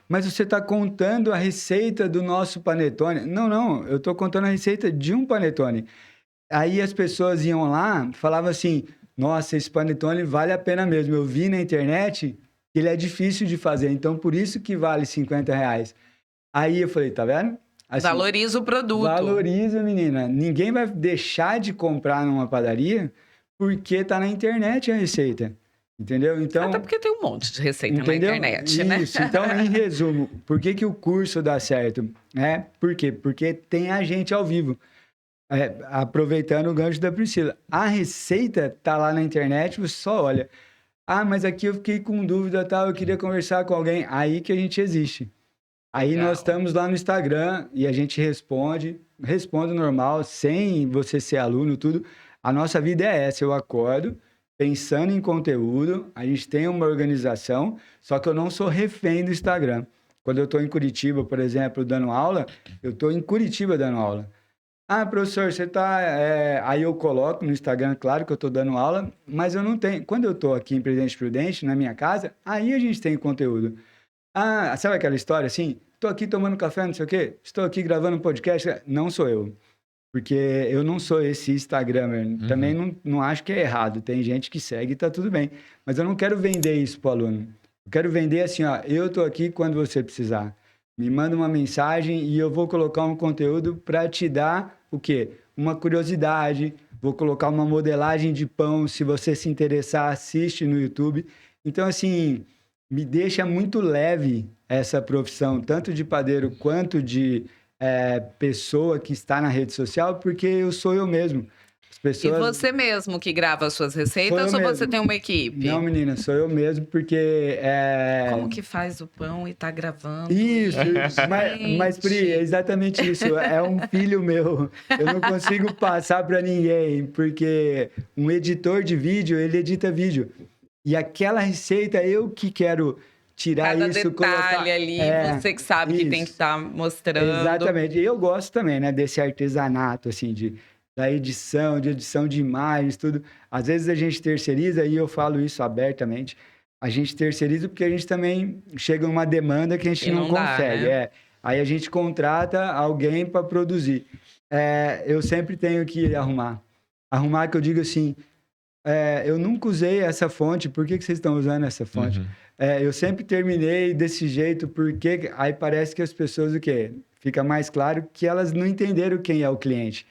mas você está contando a receita do nosso panetone. Não, eu estou contando a receita de um panetone. Aí as pessoas iam lá, falavam assim, nossa, esse panetone vale a pena mesmo. Eu vi na internet que ele é difícil de fazer, então por isso que vale R$50. Aí eu falei, tá vendo? Assim, valoriza o produto. Valoriza, menina. Ninguém vai deixar de comprar numa padaria porque tá na internet a receita. Entendeu? Então, até porque tem um monte de receita na internet, né? Isso. Então, em resumo, por que o curso dá certo? Por quê? Porque tem a gente ao vivo. Aproveitando o gancho da Priscila. A receita tá lá na internet, você só olha. Mas aqui eu fiquei com dúvida, tal, eu queria conversar com alguém. Aí que a gente existe. Aí nós estamos lá no Instagram e a gente responde normal, sem você ser aluno, tudo. A nossa vida é essa, eu acordo pensando em conteúdo, a gente tem uma organização, só que eu não sou refém do Instagram. Quando eu estou em Curitiba, por exemplo, dando aula, eu estou em Curitiba dando aula. Professor, você está... Aí eu coloco no Instagram, claro que eu estou dando aula, mas eu não tenho... Quando eu estou aqui em Presidente Prudente, na minha casa, aí a gente tem conteúdo. Sabe aquela história assim? Estou aqui tomando café, não sei o quê. Estou aqui gravando um podcast. Não sou eu. Porque eu não sou esse Instagramer. Uhum. Também não acho que é errado. Tem gente que segue e tá tudo bem. Mas eu não quero vender isso pro aluno. Eu quero vender assim, eu estou aqui quando você precisar. Me manda uma mensagem e eu vou colocar um conteúdo para te dar o quê? Uma curiosidade. Vou colocar uma modelagem de pão. Se você se interessar, assiste no YouTube. Então, assim... me deixa muito leve essa profissão, tanto de padeiro quanto de pessoa que está na rede social, porque eu sou eu mesmo. As pessoas... E você mesmo que grava as suas receitas ou mesmo. Você tem uma equipe? Não, menina, sou eu mesmo, porque... Como que faz o pão e tá gravando? Isso, mas Pri, é exatamente isso. É um filho meu. Eu não consigo passar para ninguém, porque um editor de vídeo, ele edita vídeo. E aquela receita, eu que quero tirar cada isso, detalhe colocar... ali, você que sabe que tem que estar mostrando. Exatamente. E eu gosto também, né, desse artesanato, assim, da edição, de imagens, tudo. Às vezes a gente terceiriza, e eu falo isso abertamente, a gente terceiriza porque a gente também chega numa demanda que a gente não consegue. Né? Aí a gente contrata alguém para produzir. Eu sempre tenho que arrumar. Arrumar que eu digo assim... eu nunca usei essa fonte, por que vocês estão usando essa fonte? Uhum. Eu sempre terminei desse jeito, porque aí parece que as pessoas, o quê? Fica mais claro que elas não entenderam quem é o cliente.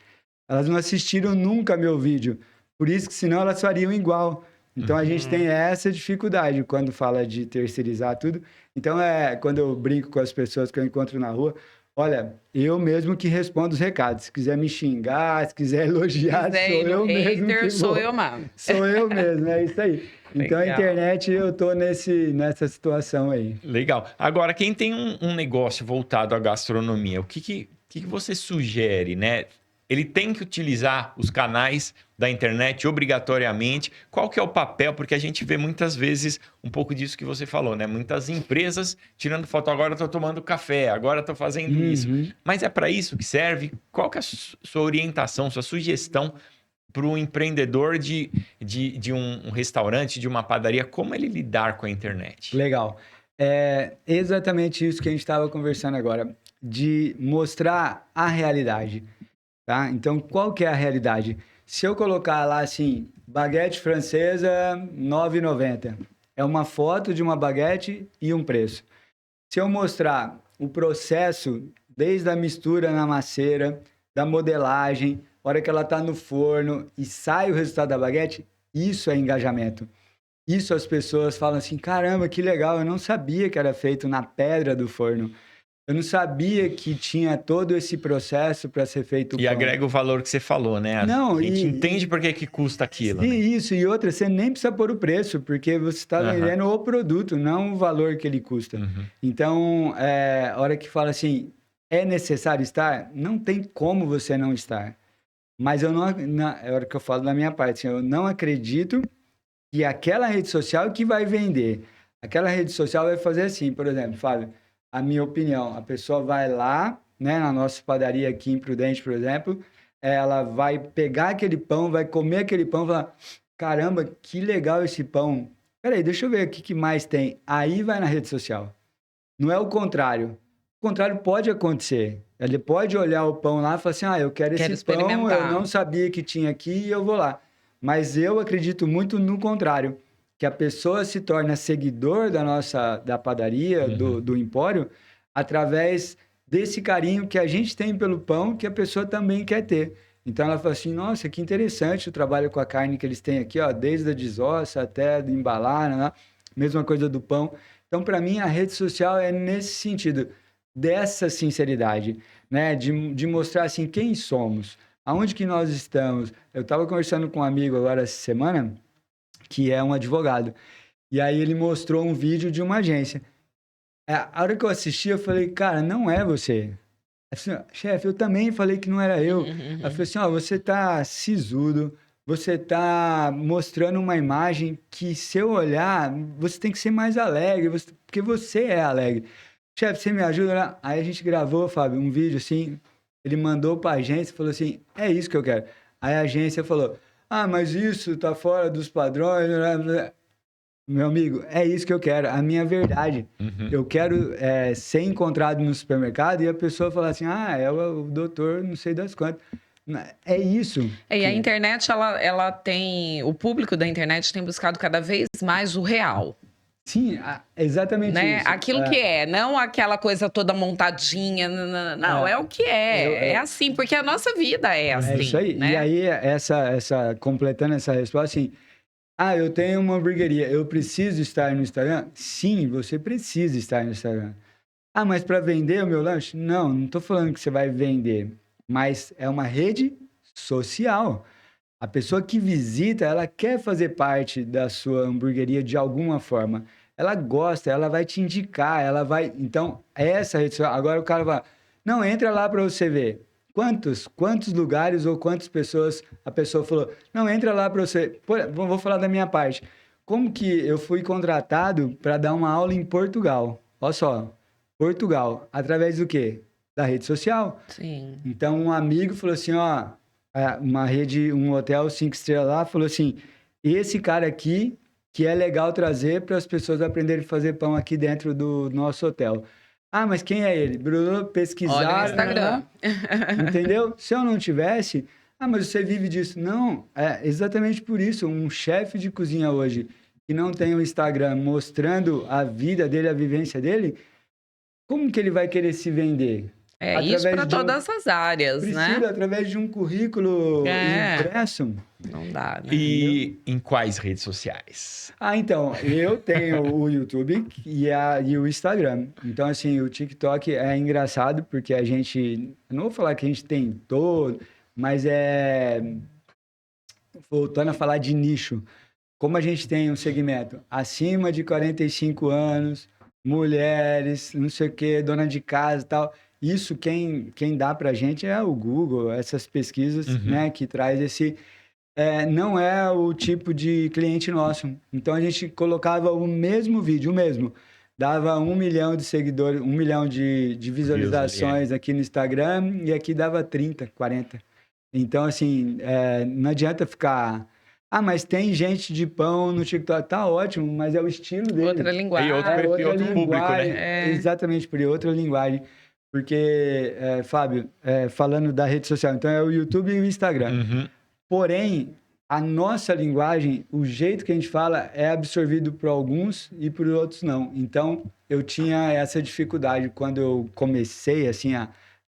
Elas não assistiram nunca meu vídeo, por isso que senão elas fariam igual. Então a gente tem essa dificuldade quando fala de terceirizar tudo. Então quando eu brinco com as pessoas que eu encontro na rua, olha, eu mesmo que respondo os recados. Se quiser me xingar, se quiser elogiar, sou eu mesmo que vou. Sou eu mesmo. Sou eu mesmo, é isso aí. Então, a internet, eu tô nessa situação aí. Legal. Agora, quem tem um negócio voltado à gastronomia, o que você sugere, né? Ele tem que utilizar os canais da internet obrigatoriamente? Qual que é o papel? Porque a gente vê muitas vezes um pouco disso que você falou, né? Muitas empresas tirando foto, agora estou tomando café, agora estou fazendo isso. Mas é para isso que serve? Qual que é a sua orientação, sua sugestão para o empreendedor de um restaurante, de uma padaria? Como ele lidar com a internet? Legal. É exatamente isso que a gente estava conversando agora, de mostrar a realidade, tá? Então, qual que é a realidade? Se eu colocar lá assim, baguete francesa, R$ 9,90. É uma foto de uma baguete e um preço. Se eu mostrar o processo, desde a mistura na maceira, da modelagem, a hora que ela está no forno e sai o resultado da baguete, isso é engajamento. Isso as pessoas falam assim, caramba, que legal, eu não sabia que era feito na pedra do forno. Eu não sabia que tinha todo esse processo para ser feito o E pão. agrega o valor que você falou, né? Não, a gente entende por que custa aquilo. Sim, né? isso. E outra, você nem precisa pôr o preço, porque você está vendendo o produto, não o valor que ele custa. Então, a hora que fala assim, é necessário estar? Não tem como você não estar. Mas eu não, é a hora que eu falo da minha parte, assim, eu não acredito que aquela rede social que vai vender. Aquela rede social vai fazer assim, por exemplo, Fábio, a minha opinião, a pessoa vai lá, né, na nossa padaria aqui em Prudente, por exemplo, ela vai pegar aquele pão, vai comer aquele pão, vai falar, caramba, que legal esse pão. Peraí, deixa eu ver o que mais tem. Aí vai na rede social. Não é o contrário. O contrário pode acontecer. Ele pode olhar o pão lá e falar assim, eu quero esse pão, eu não sabia que tinha aqui e eu vou lá. Mas eu acredito muito no contrário, que a pessoa se torna seguidor da padaria, do empório, através desse carinho que a gente tem pelo pão, que a pessoa também quer ter. Então ela fala assim, nossa, que interessante o trabalho com a carne que eles têm aqui, ó, desde a desossa até de embalar, né? Mesma coisa do pão. Então, para mim, a rede social é nesse sentido, dessa sinceridade, né? De mostrar assim quem somos. Aonde que nós estamos? Eu estava conversando com um amigo agora essa semana, que é um advogado, e aí ele mostrou um vídeo de uma agência. A hora que eu assisti, eu falei, cara, não é você. Assim, chefe, eu também falei que não era eu. Eu falei assim, você tá sisudo, você tá mostrando uma imagem que, se eu olhar, você tem que ser mais alegre, porque você é alegre. Chefe, você me ajuda? Aí a gente gravou, Fábio, um vídeo assim. Ele mandou para a agência e falou assim, é isso que eu quero. Aí a agência falou, mas isso tá fora dos padrões. Meu amigo, é isso que eu quero, a minha verdade. Eu quero ser encontrado no supermercado e a pessoa falar assim, é o doutor não sei das quantas. É isso. E a internet, ela tem... O público da internet tem buscado cada vez mais o real. Sim, exatamente isso. Aquilo que é, não aquela coisa toda montadinha, não, é o que é assim, porque a nossa vida é assim. É isso aí, né? E aí, completando essa resposta, assim, eu tenho uma hamburgueria, eu preciso estar no Instagram? Sim, você precisa estar no Instagram. Mas para vender o meu lanche? Não estou falando que você vai vender, mas é uma rede social. A pessoa que visita, ela quer fazer parte da sua hamburgueria de alguma forma. Ela gosta, ela vai te indicar, ela vai... Então, essa rede social... Agora o cara vai... Não, entra lá para você ver. Quantos lugares ou quantas pessoas a pessoa falou? Não, entra lá para você... Vou falar da minha parte. Como que eu fui contratado para dar uma aula em Portugal? Olha só, Portugal. Através do quê? Da rede social. Sim. Então, um amigo falou assim, uma rede, um hotel 5 estrelas lá, falou assim, esse cara aqui, que é legal trazer para as pessoas aprenderem a fazer pão aqui dentro do nosso hotel. Mas quem é ele? Bruno, pesquisar... Olha o Instagram. Entendeu? Se eu não tivesse... mas você vive disso. Não, é exatamente por isso. Um chefe de cozinha hoje que não tem um Instagram mostrando a vida dele, a vivência dele, como que ele vai querer se vender? Isso para todas as áreas, né? Através de um currículo impresso. Não dá, né? E em quais redes sociais? Então, eu tenho o YouTube e o Instagram. Então, assim, o TikTok é engraçado porque a gente... Não vou falar que a gente tem todo, mas voltando a falar de nicho. Como a gente tem um segmento acima de 45 anos, mulheres, não sei o quê, dona de casa e tal... isso quem dá para a gente é o Google, essas pesquisas, né, que traz esse... não é o tipo de cliente nosso. Então, a gente colocava o mesmo vídeo, o mesmo. Dava 1 milhão de seguidores, 1 milhão de visualizações aqui no Instagram e aqui dava 30, 40. Então, assim, não adianta ficar... Ah, mas tem gente de pão no TikTok. Tá ótimo, mas é o estilo dele. Outra linguagem. E outro perfil, outro público, né? Exatamente, por outra linguagem. Porque, Fábio, falando da rede social, então é o YouTube e o Instagram. Porém, a nossa linguagem, o jeito que a gente fala é absorvido por alguns e por outros não. Então, eu tinha essa dificuldade quando eu comecei, assim,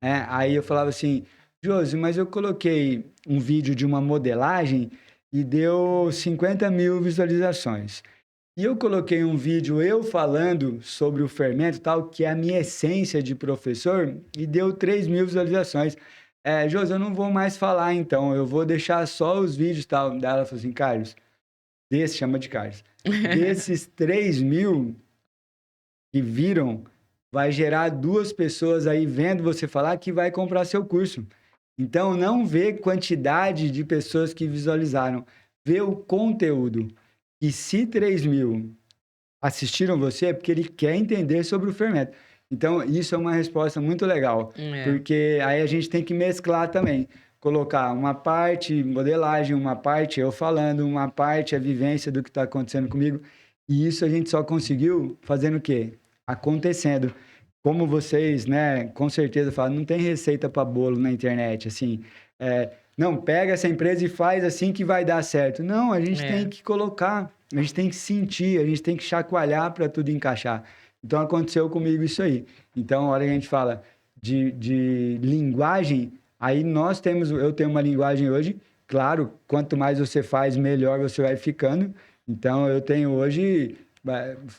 aí eu falava assim, Josi, mas eu coloquei um vídeo de uma modelagem e deu 50 mil visualizações. E eu coloquei um vídeo eu falando sobre o fermento tal, que é a minha essência de professor, e deu 3 mil visualizações. Josi, eu não vou mais falar, então. Eu vou deixar só os vídeos e tal. Daí ela falou assim, Carlos, chama de Carlos. Desses 3 mil que viram, vai gerar 2 pessoas aí vendo você falar que vai comprar seu curso. Então, não vê quantidade de pessoas que visualizaram. Vê o conteúdo. E se 3 mil assistiram você, é porque ele quer entender sobre o fermento. Então, isso é uma resposta muito legal. Porque aí a gente tem que mesclar também. Colocar uma parte modelagem, uma parte eu falando, uma parte a vivência do que está acontecendo comigo. E isso a gente só conseguiu fazendo o quê? Acontecendo. Como vocês, né, com certeza falam, não tem receita para bolo na internet, assim. Não, pega essa empresa e faz assim que vai dar certo. Não, a gente tem que colocar, a gente tem que sentir, a gente tem que chacoalhar para tudo encaixar. Então, aconteceu comigo isso aí. Então, a hora que a gente fala de linguagem, aí eu tenho uma linguagem hoje, claro, quanto mais você faz, melhor você vai ficando. Então, eu tenho hoje,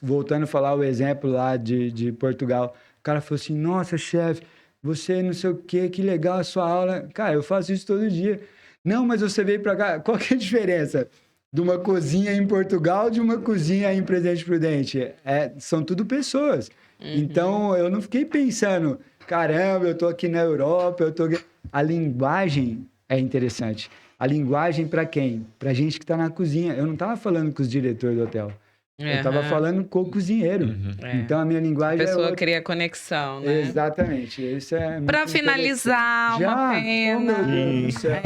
voltando a falar o exemplo lá de Portugal, o cara falou assim, nossa, chefe, você não sei o quê, que legal a sua aula. Cara, eu faço isso todo dia. Não, mas você veio para cá. Qual que é a diferença de uma cozinha em Portugal de uma cozinha em Presidente Prudente? São tudo pessoas. Então, eu não fiquei pensando, caramba, eu tô aqui na Europa, eu tô aqui... A linguagem é interessante. A linguagem para quem? Para gente que está na cozinha. Eu não estava falando com os diretores do hotel. Eu estava falando com o cozinheiro. Então, a minha linguagem a pessoa cria conexão, né? Exatamente. Isso é para finalizar, uma pena. Oh, meu Deus do céu.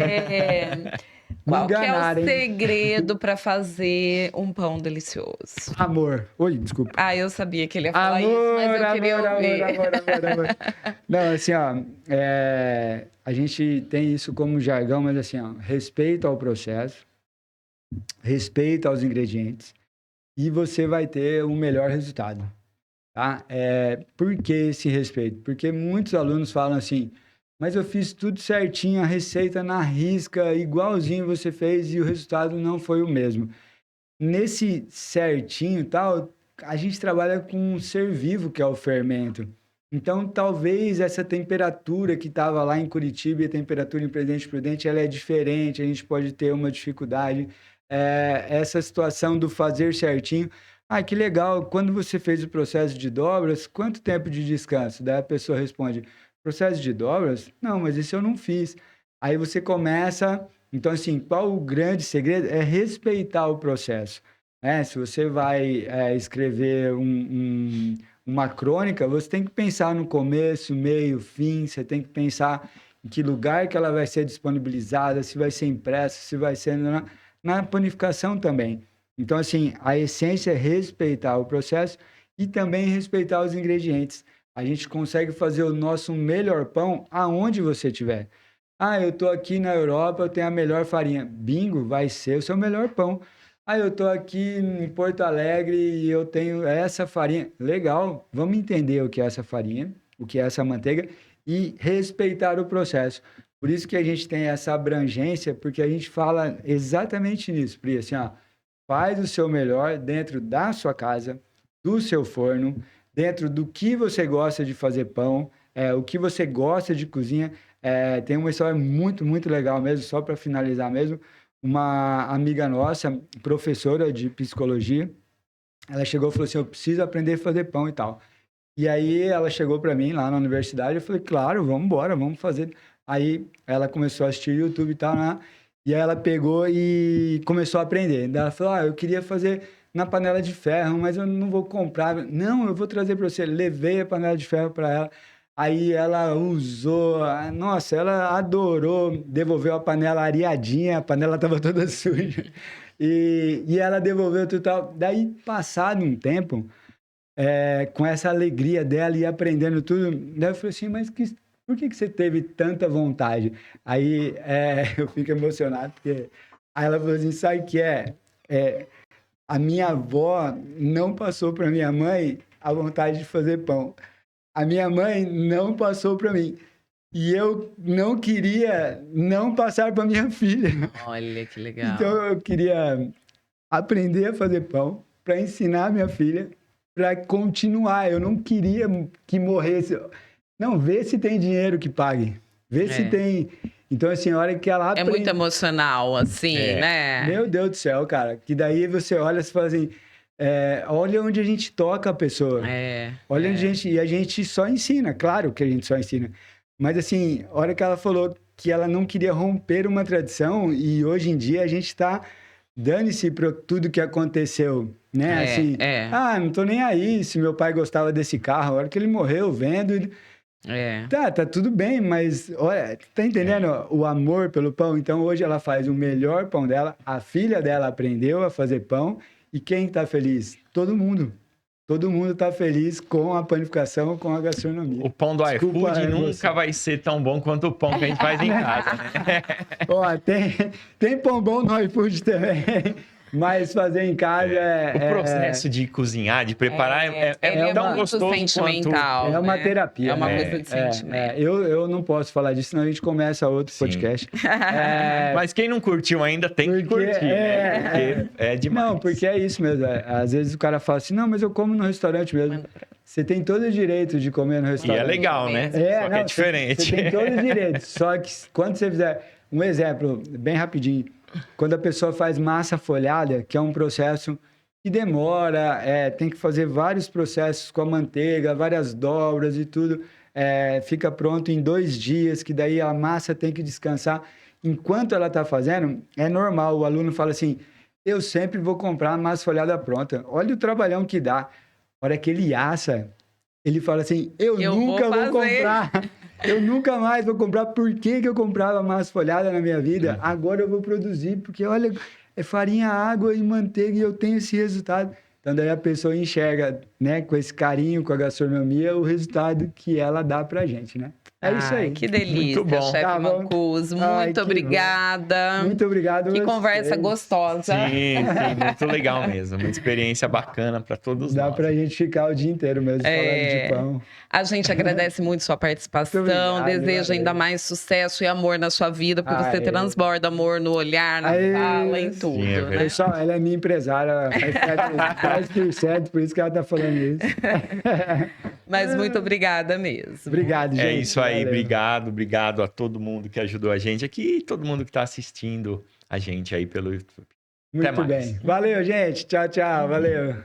Qual que é o segredo para fazer um pão delicioso? Amor. Oi, desculpa. Eu sabia que ele ia falar isso, mas eu queria ouvir. Amor. Não, assim, a gente tem isso como jargão, mas assim, respeito ao processo, respeito aos ingredientes, e você vai ter um melhor resultado, tá? Por que esse respeito? Porque muitos alunos falam assim, mas eu fiz tudo certinho, a receita na risca, igualzinho você fez, e o resultado não foi o mesmo. Nesse certinho e tal, a gente trabalha com um ser vivo, que é o fermento. Então, talvez essa temperatura que estava lá em Curitiba e a temperatura em Presidente Prudente, ela é diferente, a gente pode ter uma dificuldade. Essa situação do fazer certinho. Que legal, quando você fez o processo de dobras, quanto tempo de descanso? Daí a pessoa responde, processo de dobras? Não, mas isso eu não fiz. Aí você começa... Então, assim, qual o grande segredo? É respeitar o processo. Se você vai escrever uma crônica, você tem que pensar no começo, meio, fim, você tem que pensar em que lugar que ela vai ser disponibilizada, se vai ser impressa, se vai ser na panificação também. Então, assim, a essência é respeitar o processo e também respeitar os ingredientes. A gente consegue fazer o nosso melhor pão aonde você estiver. Eu estou aqui na Europa, eu tenho a melhor farinha. Bingo, vai ser o seu melhor pão. Eu estou aqui em Porto Alegre e eu tenho essa farinha. Legal, vamos entender o que é essa farinha, o que é essa manteiga e respeitar o processo. Por isso que a gente tem essa abrangência, porque a gente fala exatamente nisso, Pri, assim, faz o seu melhor dentro da sua casa, do seu forno, dentro do que você gosta de fazer pão, o que você gosta de cozinha. Tem uma história muito, muito legal mesmo, só para finalizar mesmo. Uma amiga nossa, professora de psicologia, ela chegou e falou assim, eu preciso aprender a fazer pão e tal. E aí ela chegou para mim lá na universidade, eu falei, claro, vamos embora, vamos fazer. Aí ela começou a assistir YouTube e tal, né? E aí ela pegou e começou a aprender. Daí ela falou, eu queria fazer na panela de ferro, mas eu não vou comprar. Não, eu vou trazer para você. Levei a panela de ferro para ela. Aí ela usou, nossa, ela adorou, devolveu a panela areadinha, a panela estava toda suja. E ela devolveu tudo tal. Daí, passado um tempo, com essa alegria dela e aprendendo tudo, daí eu falei assim, mas por que você teve tanta vontade? Aí eu fico emocionado, porque aí ela falou assim, sabe o que a minha avó não passou para minha mãe a vontade de fazer pão. A minha mãe não passou para mim. E eu não queria não passar para minha filha. Olha que legal. Então eu queria aprender a fazer pão para ensinar a minha filha, para continuar. Eu não queria que morresse. Não, vê se tem dinheiro que pague. Vê se tem. Então, assim, a hora que ela aprende... É muito emocional, assim, né? Meu Deus do céu, cara. Que daí você olha e fala assim... olha onde a gente toca a pessoa. Olha onde a gente só ensina. Claro que a gente só ensina. Mas, assim, a hora que ela falou que ela não queria romper uma tradição e hoje em dia a gente está dane-se para tudo que aconteceu, né? Não tô nem aí se meu pai gostava desse carro. A hora que ele morreu, vendo... Tá tudo bem, mas olha, tá entendendo o amor pelo pão? Então hoje ela faz o melhor pão dela, a filha dela aprendeu a fazer pão e quem tá feliz? Todo mundo. Todo mundo tá feliz com a panificação, com a gastronomia. O pão do iFood nunca vai ser tão bom quanto o pão que a gente faz em casa, né? Tem pão bom no iFood também. Mas fazer em casa o processo de cozinhar, de preparar é tão gostoso sentimental, quanto... É uma terapia. É uma coisa de sentimento. Eu não posso falar disso, senão a gente começa outro podcast. Mas quem não curtiu ainda tem que curtir, né? Porque é demais. Não, porque é isso mesmo. Às vezes o cara fala assim, não, mas eu como no restaurante mesmo. Você tem todo o direito de comer no restaurante. E é legal, né? Só que é diferente. Você tem todo o direito. Só que quando você fizer... Um exemplo, bem rapidinho. Quando a pessoa faz massa folhada, que é um processo que demora, tem que fazer vários processos com a manteiga, várias dobras e tudo, fica pronto em 2 dias, que daí a massa tem que descansar. Enquanto ela está fazendo, é normal, o aluno fala assim, eu sempre vou comprar a massa folhada pronta. Olha o trabalhão que dá. A hora que ele assa, ele fala assim, eu nunca vou comprar... Eu nunca mais vou comprar. Por que eu comprava massa folhada na minha vida? Agora eu vou produzir, porque olha, é farinha, água e manteiga e eu tenho esse resultado. Então daí a pessoa enxerga, né, com esse carinho, com a gastronomia, o resultado que ela dá pra gente, né? É isso aí. Que delícia, muito bom. chefe Mancuso. Muito obrigada. Muito obrigado. Que conversa gostosa. Sim, muito legal mesmo. Uma experiência bacana para todos nós. Dá pra gente ficar o dia inteiro mesmo falando de pão. A gente agradece muito sua participação. Deseja ainda mais sucesso e amor na sua vida, porque você transborda amor no olhar, na fala, em tudo. Sim, né? Pessoal, ela é minha empresária, faz 10%, por isso que ela tá falando isso. Mas muito obrigada mesmo. Obrigado, gente. É isso aí, valeu. obrigado a todo mundo que ajudou a gente aqui e todo mundo que está assistindo a gente aí pelo YouTube. Muito bem. Valeu, gente. Tchau, tchau. Valeu.